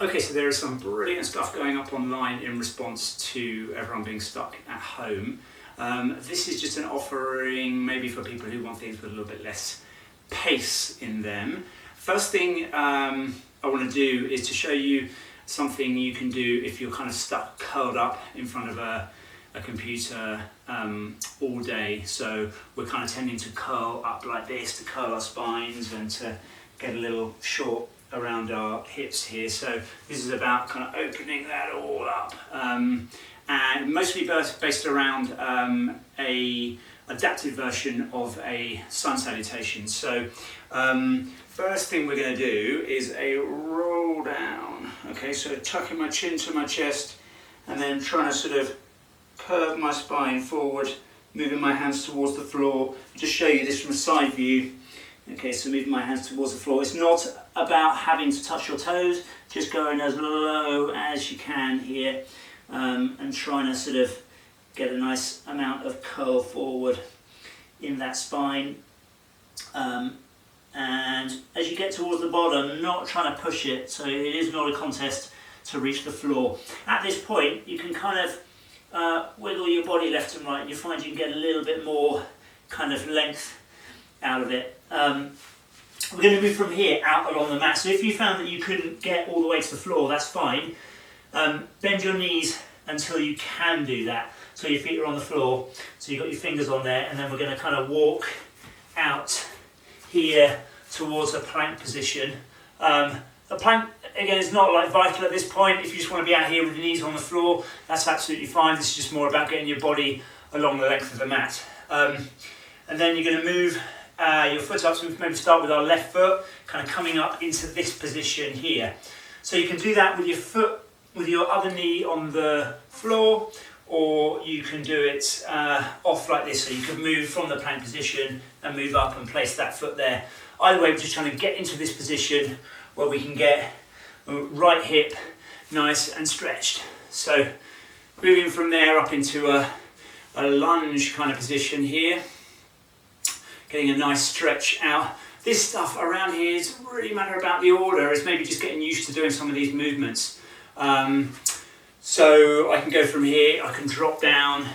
Okay, so there is some brilliant stuff going up online in response to everyone being stuck at home. This is just an offering maybe for people who want things with a little bit less pace in them. First thing I want to do is to show you something you can do if you're kind of stuck, curled up in front of a computer all day. So we're kind of tending to curl up like this, to curl our spines and to get a little short around our hips here. So this is about kind of opening that all up, and mostly based around a adapted version of a sun salutation. So first thing we're going to do is a roll down. Okay, so tucking my chin to my chest and then trying to sort of curve my spine forward, moving my hands towards the floor. Just show you this from a side view. Okay, so moving my hands towards the floor. It's not about having to touch your toes, just going as low as you can here, and trying to sort of get a nice amount of curl forward in that spine. And as you get towards the bottom, not trying to push it, so it is not a contest to reach the floor. At this point, you can kind of wiggle your body left and right, and you find you can get a little bit more kind of length out of it. We're going to move from here out along the mat. So if you found that you couldn't get all the way to the floor, that's fine. Bend your knees until you can do that. So your feet are on the floor, so you've got your fingers on there, and then we're going to kind of walk out here towards a plank position. The plank, again, is not like vital at this point. If you just want to be out here with your knees on the floor, that's absolutely fine. This is just more about getting your body along the length of the mat. And then you're going to move your foot up, so we maybe start with our left foot, kind of coming up into this position here. So you can do that with your foot, with your other knee on the floor, or you can do it off like this. So you can move from the plank position and move up and place that foot there. Either way, we're just trying to get into this position where we can get right hip nice and stretched. So moving from there up into a lunge kind of position here. Getting a nice stretch out. This stuff around here is really a matter about the order. It's maybe just getting used to doing some of these movements. So I can go from here, I can drop down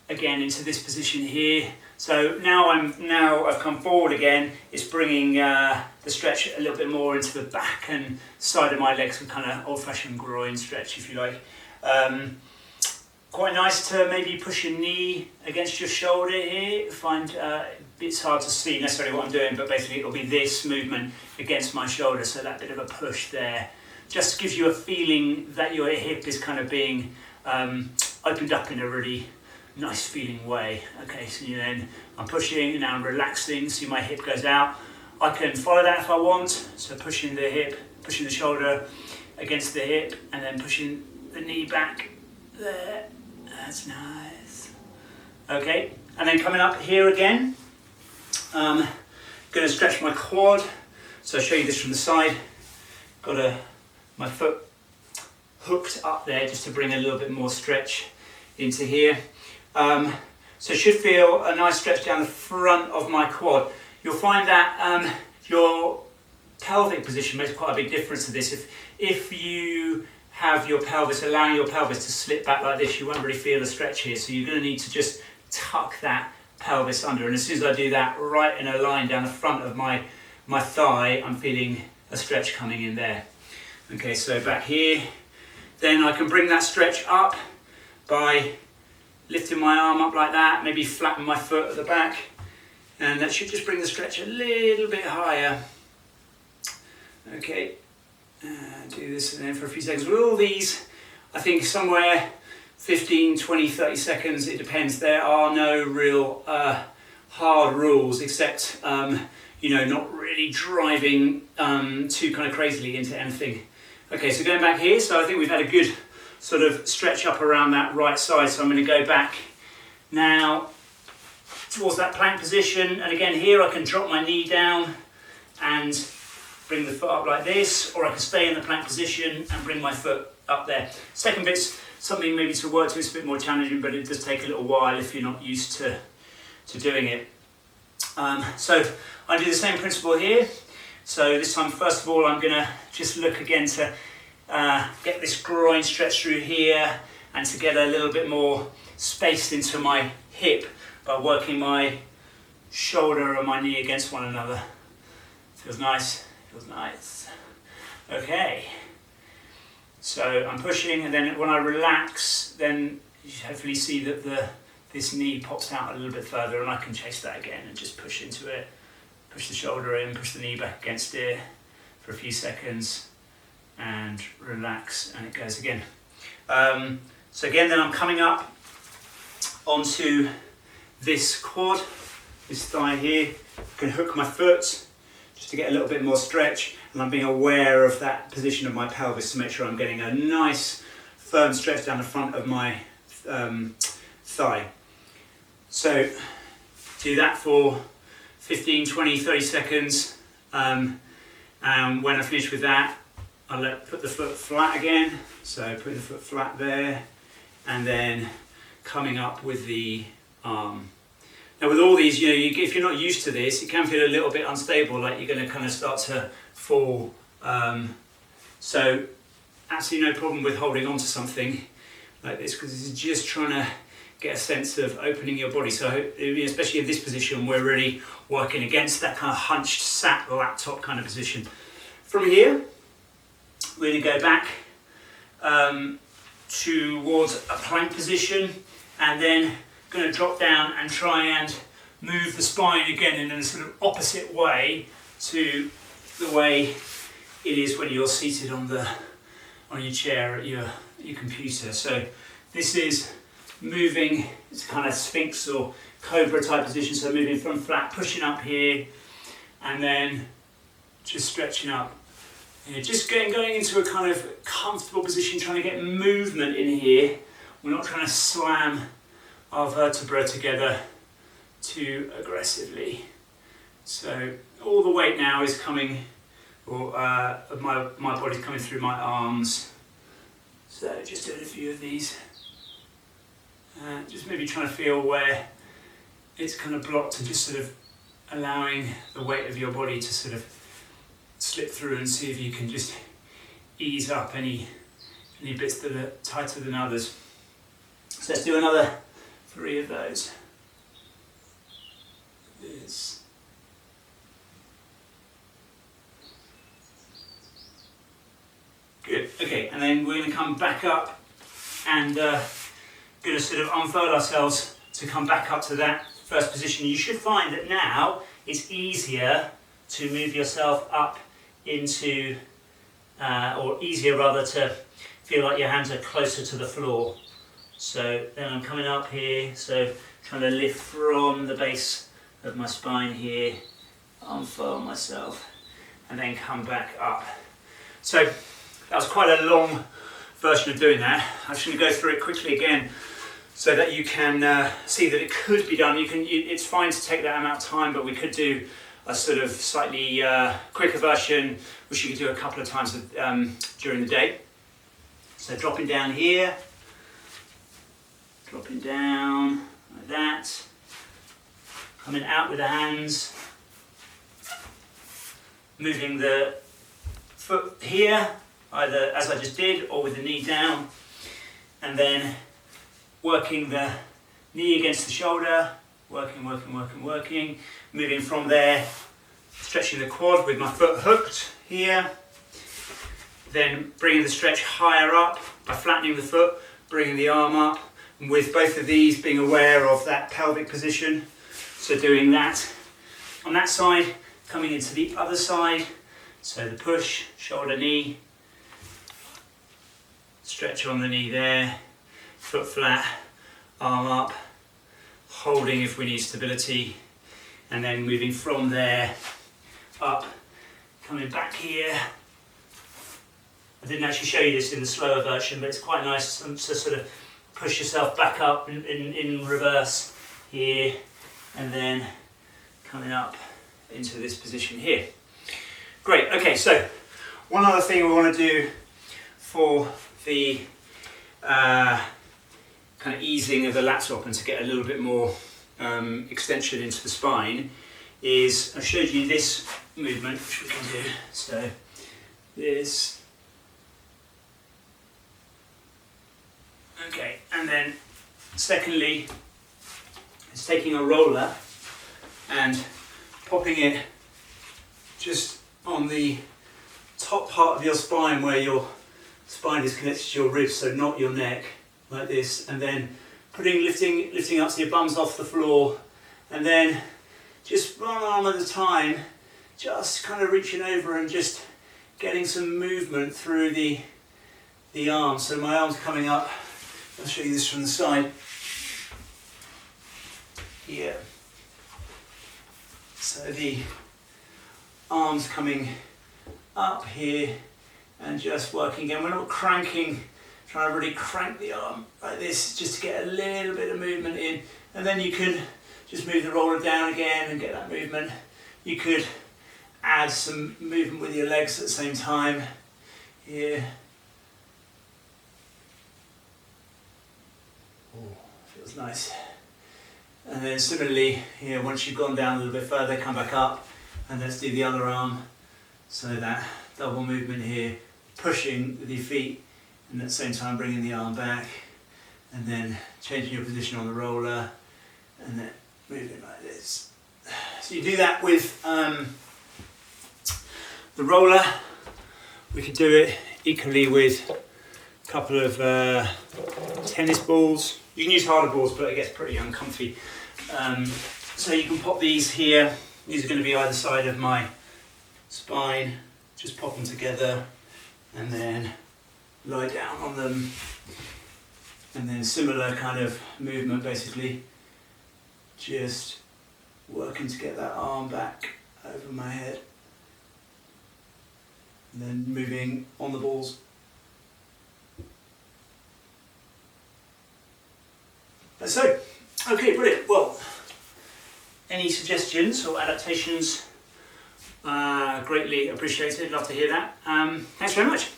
again into this position here. So now I've come forward again. It's bringing the stretch a little bit more into the back and side of my legs, a kind of old-fashioned groin stretch, if you like. Quite nice to maybe push your knee against your shoulder here. Find it's hard to see necessarily what I'm doing, but basically it'll be this movement against my shoulder, so that bit of a push there just gives you a feeling that your hip is kind of being opened up in a really nice feeling way. Okay, so then I'm pushing and now I'm relaxing, see my hip goes out. I can follow that if I want, so pushing the hip, pushing the shoulder against the hip, and then pushing the knee back there. That's nice. Okay, and then coming up here again, going to stretch my quad. So I'll show you this from the side. Got my foot hooked up there just to bring a little bit more stretch into here. So it should feel a nice stretch down the front of my quad. You'll find that your pelvic position makes quite a big difference to this. If you have your pelvis, allowing your pelvis to slip back like this, you won't really feel the stretch here. So you're going to need to just tuck that pelvis under. And as soon as I do that, right in a line down the front of my thigh, I'm feeling a stretch coming in there. Okay, so back here. Then I can bring that stretch up by lifting my arm up like that, maybe flatten my foot at the back. And that should just bring the stretch a little bit higher. Okay. Do this and then for a few seconds. With all these, I think somewhere 15, 20, 30 seconds, it depends. There are no real hard rules except, not really driving too kind of crazily into anything. Okay, so going back here, so I think we've had a good sort of stretch up around that right side, so I'm going to go back now towards that plank position, and again here I can drop my knee down and bring the foot up like this, or I can stay in the plank position and bring my foot up there. Second bit's something maybe to work to, it's a bit more challenging, but it does take a little while if you're not used to doing it. So I do the same principle here. So this time, first of all, I'm going to just look again to get this groin stretched through here and to get a little bit more spaced into my hip by working my shoulder and my knee against one another. Feels nice, feels nice. Okay, so I'm pushing, and then when I relax, then you should hopefully see that this knee pops out a little bit further, and I can chase that again and just push into it. Push the shoulder in, push the knee back against it for a few seconds, and relax, and it goes again. So again, then I'm coming up onto this quad, this thigh here. I can hook my foot just to get a little bit more stretch, and I'm being aware of that position of my pelvis to make sure I'm getting a nice firm stretch down the front of my thigh. So do that for 15, 20, 30 seconds, and when I finish with that, I'll put the foot flat again, so putting the foot flat there, and then coming up with the arm. Now with all these, if you're not used to this, it can feel a little bit unstable, like you're going to kind of start to fall. So absolutely no problem with holding on to something like this, because this is just trying to get a sense of opening your body. So especially in this position, we're really working against that kind of hunched, sat laptop kind of position. From here, we're going to go back towards a plank position, and then going to drop down and try and move the spine again in a sort of opposite way to the way it is when you're seated on your chair at your computer. So this is moving, it's kind of Sphinx or Cobra type position, so moving from flat, pushing up here, and then just stretching up. Just going into a kind of comfortable position, trying to get movement in here. We're not trying to slam our vertebra together too aggressively. So all the weight now is coming, or of my body's coming through my arms. So just doing a few of these. Just maybe trying to feel where it's kind of blocked, and just sort of allowing the weight of your body to sort of slip through, and see if you can just ease up any bits that are tighter than others. So let's do another 3 of those. This. Good, okay, and then we're going to come back up and going to sort of unfurl ourselves to come back up to that first position. You should find that now it's easier to move yourself up into, or easier rather, to feel like your hands are closer to the floor. So then I'm coming up here, so trying to lift from the base of my spine here, unfurl myself, and then come back up. So that was quite a long version of doing that. I'm just going to go through it quickly again, so that you can see that it could be done. It's fine to take that amount of time, but we could do a sort of slightly quicker version, which you could do a couple of times during the day. So dropping down here, dropping down like that, coming out with the hands, moving the foot here, either as I just did or with the knee down, and then working the knee against the shoulder, working, moving from there, stretching the quad with my foot hooked here, then bringing the stretch higher up by flattening the foot, bringing the arm up, and with both of these being aware of that pelvic position. So doing that on that side, coming into the other side, so the push, shoulder, knee, stretch on the knee there, foot flat, arm up, holding if we need stability, and then moving from there up, coming back here. I didn't actually show you this in the slower version, but it's quite nice to sort of push yourself back up in reverse here, and then coming up into this position here. Great, okay, so one other thing we want to do for the kind of easing of the laptop and to get a little bit more extension into the spine is, I showed you this movement, which we can do. So this, Okay, and then secondly, it's taking a roller and popping it just on the top part of your spine where your spine is connected to your ribs, so not your neck, like this, and then lifting up so your bum's off the floor, and then just one arm at a time, just kind of reaching over and just getting some movement through the arm. So my arm's coming up. I'll show you this from the side. Here. So the arms coming up here and just working again. We're not cranking, trying to really crank the arm like this, just to get a little bit of movement in. And then you can just move the roller down again and get that movement. You could add some movement with your legs at the same time. Here. Oh, feels nice. And then similarly, here, once you've gone down a little bit further, come back up, and let's do the other arm. So that double movement here, pushing with your feet, and at the same time bringing the arm back, and then changing your position on the roller, and then moving like this. So you do that with the roller. We could do it equally with a couple of tennis balls. You can use harder balls, but it gets pretty uncomfy. So you can pop these here. These are going to be either side of my spine. Just pop them together and then lie down on them. And then similar kind of movement, basically. Just working to get that arm back over my head. And then moving on the balls. Like so. Okay, brilliant. Well, any suggestions or adaptations? Greatly appreciated. Love to hear that. Thanks very much.